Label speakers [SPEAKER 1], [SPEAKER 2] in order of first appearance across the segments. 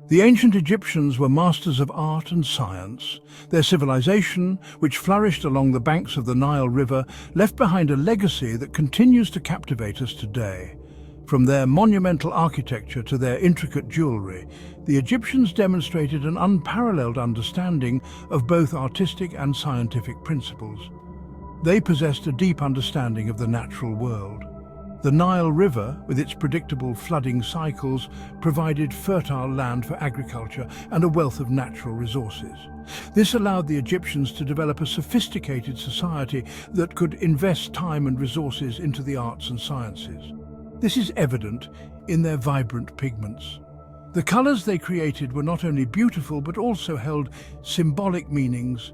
[SPEAKER 1] The ancient Egyptians were masters of art and science. Their civilization, which flourished along the banks of the Nile River, left behind a legacy that continues to captivate us today. From their monumental architecture to their intricate jewelry, the Egyptians demonstrated an unparalleled understanding of both artistic and scientific principles. They possessed a deep understanding of the natural world. The Nile River, with its predictable flooding cycles, provided fertile land for agriculture and a wealth of natural resources. This allowed the Egyptians to develop a sophisticated society that could invest time and resources into the arts and sciences. This is evident in their vibrant pigments. The colors they created were not only beautiful but also held symbolic meanings.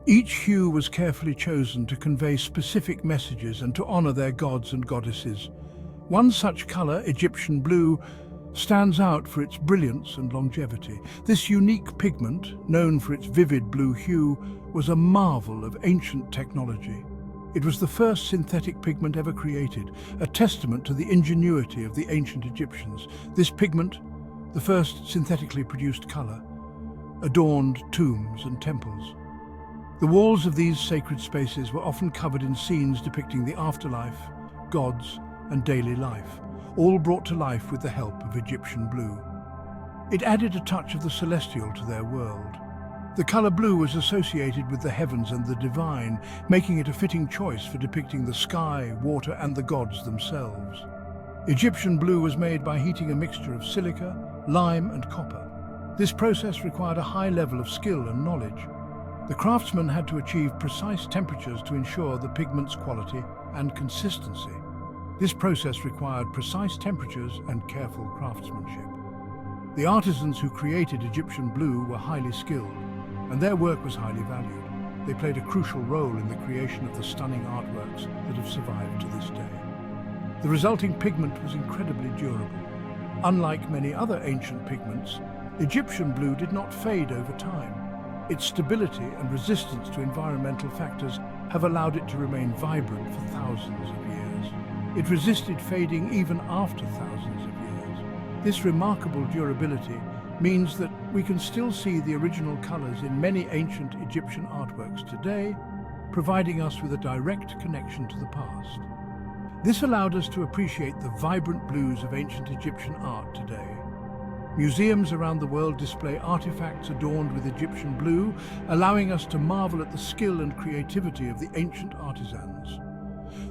[SPEAKER 1] Each hue was carefully chosen to convey specific messages and to honor their gods and goddesses. One such color, Egyptian blue, stands out for its brilliance and longevity. This unique pigment, known for its vivid blue hue, was a marvel of ancient technology. It was the first synthetic pigment ever created, a testament to the ingenuity of the ancient Egyptians. This pigment, the first synthetically produced color, adorned tombs and temples. The walls of these sacred spaces were often covered in scenes depicting the afterlife, gods, and daily life, all brought to life with the help of Egyptian blue. It added a touch of the celestial to their world. The color blue was associated with the heavens and the divine, making it a fitting choice for depicting the sky, water, and the gods themselves. Egyptian blue was made by heating a mixture of silica, lime, and copper. This process required a high level of skill and knowledge. The craftsmen had to achieve precise temperatures to ensure the pigment's quality and consistency. This process required precise temperatures and careful craftsmanship. The artisans who created Egyptian blue were highly skilled, and their work was highly valued. They played a crucial role in the creation of the stunning artworks that have survived to this day. The resulting pigment was incredibly durable. Unlike many other ancient pigments, Egyptian blue did not fade over time. Its stability and resistance to environmental factors have allowed it to remain vibrant for thousands of years. It resisted fading even after thousands of years. This remarkable durability means that we can still see the original colors in many ancient Egyptian artworks today, providing us with a direct connection to the past. This allowed us to appreciate the vibrant blues of ancient Egyptian art today. Museums around the world display artifacts adorned with Egyptian blue, allowing us to marvel at the skill and creativity of the ancient artisans.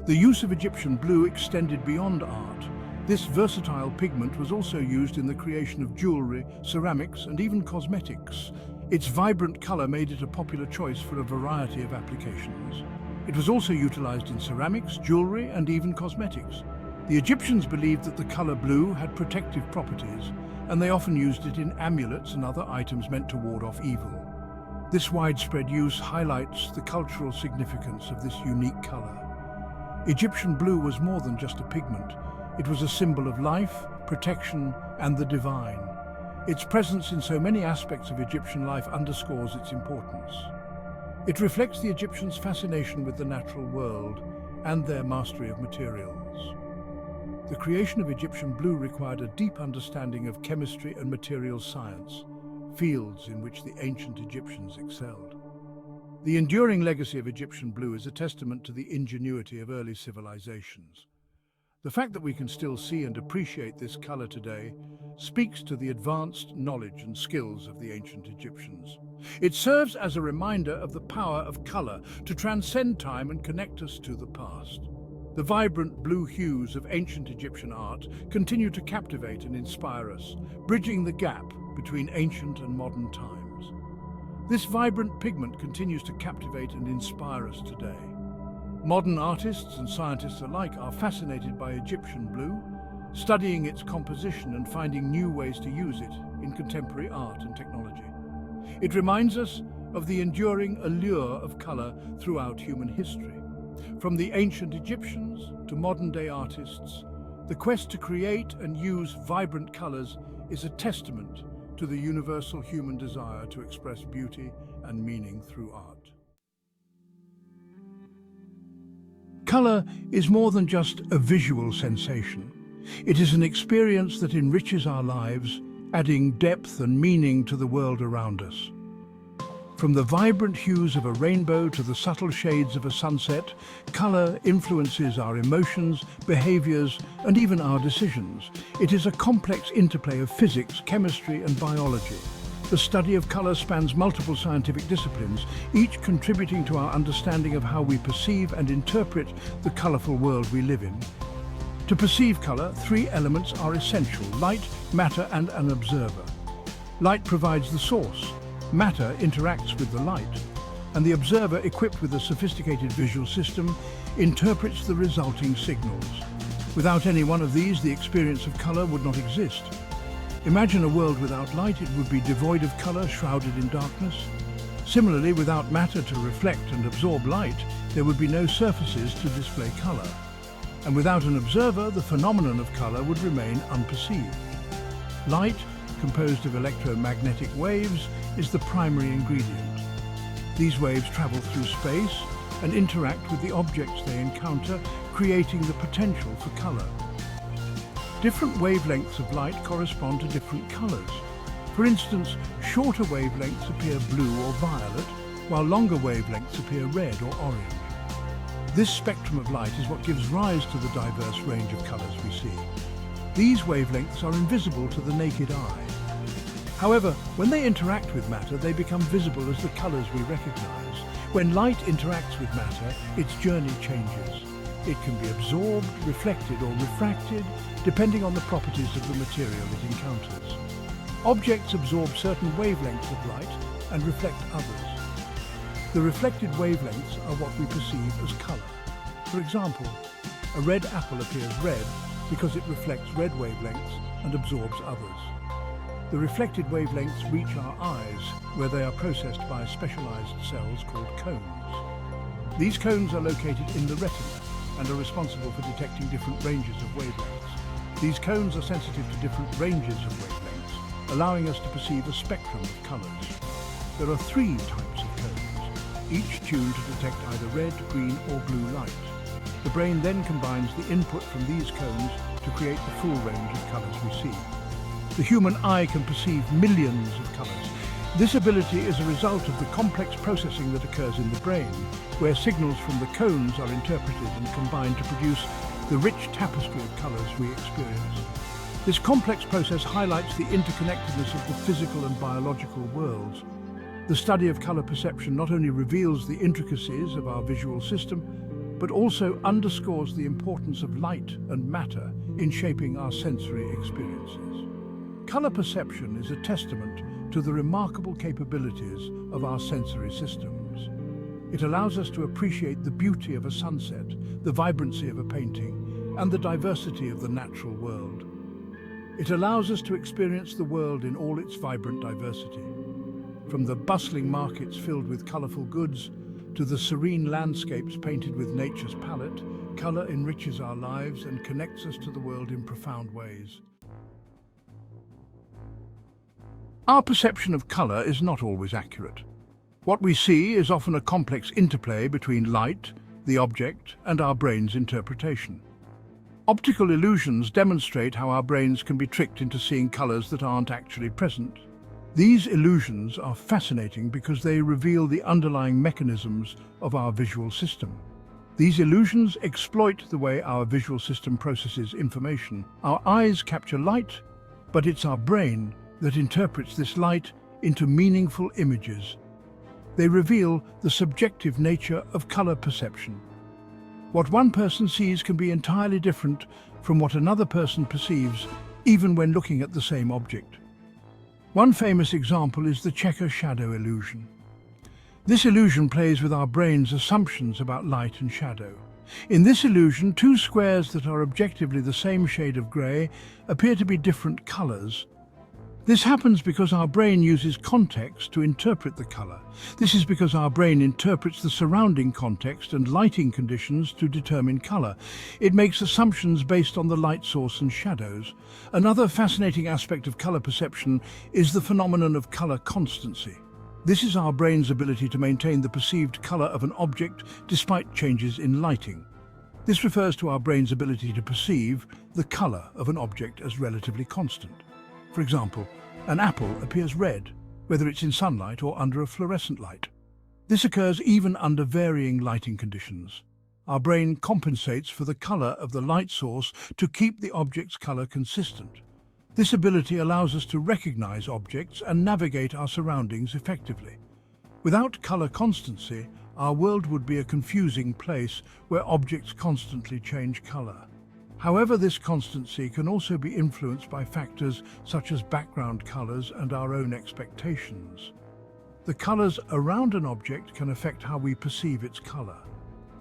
[SPEAKER 1] The use of Egyptian blue extended beyond art. This versatile pigment was also used in the creation of jewelry, ceramics, and even cosmetics. Its vibrant color made it a popular choice for a variety of applications. It was also utilized in ceramics, jewelry, and even cosmetics. The Egyptians believed that the color blue had protective properties, and they often used it in amulets and other items meant to ward off evil. This widespread use highlights the cultural significance of this unique color. Egyptian blue was more than just a pigment. It was a symbol of life, protection, and the divine. Its presence in so many aspects of Egyptian life underscores its importance. It reflects the Egyptians' fascination with the natural world and their mastery of materials. The creation of Egyptian blue required a deep understanding of chemistry and materials science, fields in which the ancient Egyptians excelled. The enduring legacy of Egyptian blue is a testament to the ingenuity of early civilizations. The fact that we can still see and appreciate this color today speaks to the advanced knowledge and skills of the ancient Egyptians. It serves as a reminder of the power of color to transcend time and connect us to the past. The vibrant blue hues of ancient Egyptian art continue to captivate and inspire us, bridging the gap between ancient and modern times. This vibrant pigment continues to captivate and inspire us today. Modern artists and scientists alike are fascinated by Egyptian blue, studying its composition and finding new ways to use it in contemporary art and technology. It reminds us of the enduring allure of color throughout human history. From the ancient Egyptians to modern-day artists, the quest to create and use vibrant colors is a testament to the universal human desire to express beauty and meaning through art. Color is more than just a visual sensation. It is an experience that enriches our lives, adding depth and meaning to the world around us. From the vibrant hues of a rainbow to the subtle shades of a sunset, color influences our emotions, behaviors, and even our decisions. It is a complex interplay of physics, chemistry, and biology. The study of color spans multiple scientific disciplines, each contributing to our understanding of how we perceive and interpret the colorful world we live in. To perceive color, three elements are essential: light, matter, and an observer. Light provides the source. Matter interacts with the light, and the observer, equipped with a sophisticated visual system, interprets the resulting signals. Without any one of these, the experience of color would not exist. Imagine a world without light. It would be devoid of color, shrouded in darkness. Similarly, without matter to reflect and absorb light, there would be no surfaces to display color. And without an observer, the phenomenon of color would remain unperceived. Light, composed of electromagnetic waves, is the primary ingredient. These waves travel through space and interact with the objects they encounter, creating the potential for color. Different wavelengths of light correspond to different colors. For instance, shorter wavelengths appear blue or violet, while longer wavelengths appear red or orange. This spectrum of light is what gives rise to the diverse range of colors we see. These wavelengths are invisible to the naked eye. However, when they interact with matter, they become visible as the colors we recognize. When light interacts with matter, its journey changes. It can be absorbed, reflected, or refracted, depending on the properties of the material it encounters. Objects absorb certain wavelengths of light and reflect others. The reflected wavelengths are what we perceive as color. For example, a red apple appears red because it reflects red wavelengths and absorbs others. The reflected wavelengths reach our eyes, where they are processed by specialized cells called cones. These cones are located in the retina and are responsible for detecting different ranges of wavelengths. These cones are sensitive to different ranges of wavelengths, allowing us to perceive a spectrum of colors. There are three types of cones, each tuned to detect either red, green, or blue light. The brain then combines the input from these cones to create the full range of colors we see. The human eye can perceive millions of colors. This ability is a result of the complex processing that occurs in the brain, where signals from the cones are interpreted and combined to produce the rich tapestry of colors we experience. This complex process highlights the interconnectedness of the physical and biological worlds. The study of color perception not only reveals the intricacies of our visual system, but also underscores the importance of light and matter in shaping our sensory experiences. Color perception is a testament to the remarkable capabilities of our sensory systems. It allows us to appreciate the beauty of a sunset, the vibrancy of a painting, and the diversity of the natural world. It allows us to experience the world in all its vibrant diversity. From the bustling markets filled with colorful goods to the serene landscapes painted with nature's palette, color enriches our lives and connects us to the world in profound ways. Our perception of color is not always accurate. What we see is often a complex interplay between light, the object, and our brain's interpretation. Optical illusions demonstrate how our brains can be tricked into seeing colors that aren't actually present. These illusions are fascinating because they reveal the underlying mechanisms of our visual system. These illusions exploit the way our visual system processes information. Our eyes capture light, but it's our brain that interprets this light into meaningful images. They reveal the subjective nature of color perception. What one person sees can be entirely different from what another person perceives, even when looking at the same object. One famous example is the checker shadow illusion. This illusion plays with our brain's assumptions about light and shadow. In this illusion, two squares that are objectively the same shade of grey appear to be different colors. This happens because our brain uses context to interpret the color. This is because our brain interprets the surrounding context and lighting conditions to determine color. It makes assumptions based on the light source and shadows. Another fascinating aspect of color perception is the phenomenon of color constancy. This is our brain's ability to maintain the perceived color of an object despite changes in lighting. This refers to our brain's ability to perceive the color of an object as relatively constant. For example, an apple appears red, whether it's in sunlight or under a fluorescent light. This occurs even under varying lighting conditions. Our brain compensates for the color of the light source to keep the object's color consistent. This ability allows us to recognize objects and navigate our surroundings effectively. Without color constancy, our world would be a confusing place where objects constantly change color. However, this constancy can also be influenced by factors such as background colors and our own expectations. The colors around an object can affect how we perceive its color.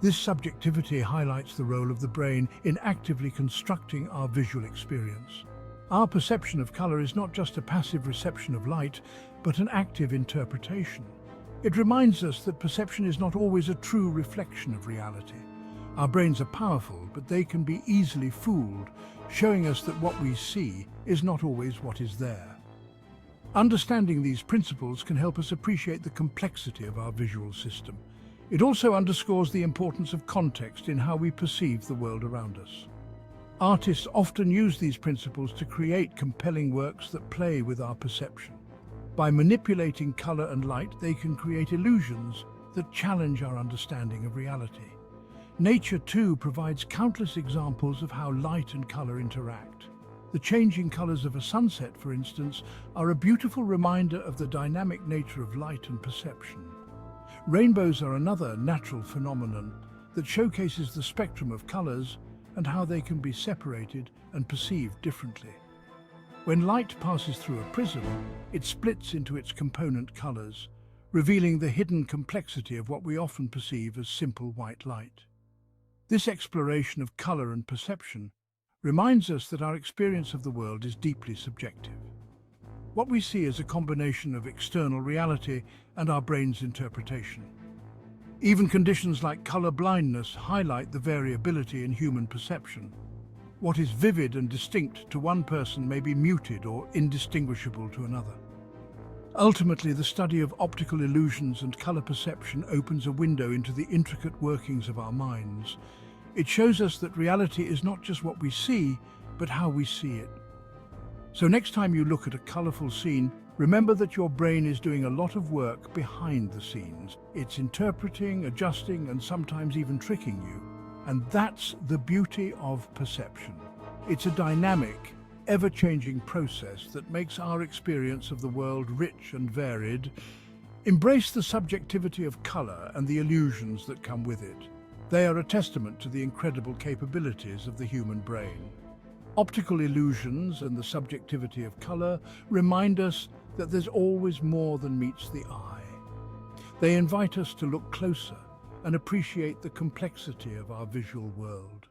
[SPEAKER 1] This subjectivity highlights the role of the brain in actively constructing our visual experience. Our perception of color is not just a passive reception of light, but an active interpretation. It reminds us that perception is not always a true reflection of reality. Our brains are powerful, but they can be easily fooled, showing us that what we see is not always what is there. Understanding these principles can help us appreciate the complexity of our visual system. It also underscores the importance of context in how we perceive the world around us. Artists often use these principles to create compelling works that play with our perception. By manipulating color and light, they can create illusions that challenge our understanding of reality. Nature, too, provides countless examples of how light and color interact. The changing colors of a sunset, for instance, are a beautiful reminder of the dynamic nature of light and perception. Rainbows are another natural phenomenon that showcases the spectrum of colors and how they can be separated and perceived differently. When light passes through a prism, it splits into its component colors, revealing the hidden complexity of what we often perceive as simple white light. This exploration of color and perception reminds us that our experience of the world is deeply subjective. What we see is a combination of external reality and our brain's interpretation. Even conditions like color blindness highlight the variability in human perception. What is vivid and distinct to one person may be muted or indistinguishable to another. Ultimately, the study of optical illusions and color perception opens a window into the intricate workings of our minds. It shows us that reality is not just what we see, but how we see it. So next time you look at a colorful scene, remember that your brain is doing a lot of work behind the scenes. It's interpreting, adjusting, and sometimes even tricking you. And that's the beauty of perception. It's a dynamic, ever-changing process that makes our experience of the world rich and varied. Embrace the subjectivity of color and the illusions that come with it. They are a testament to the incredible capabilities of the human brain. Optical illusions and the subjectivity of color remind us that there's always more than meets the eye. They invite us to look closer and appreciate the complexity of our visual world.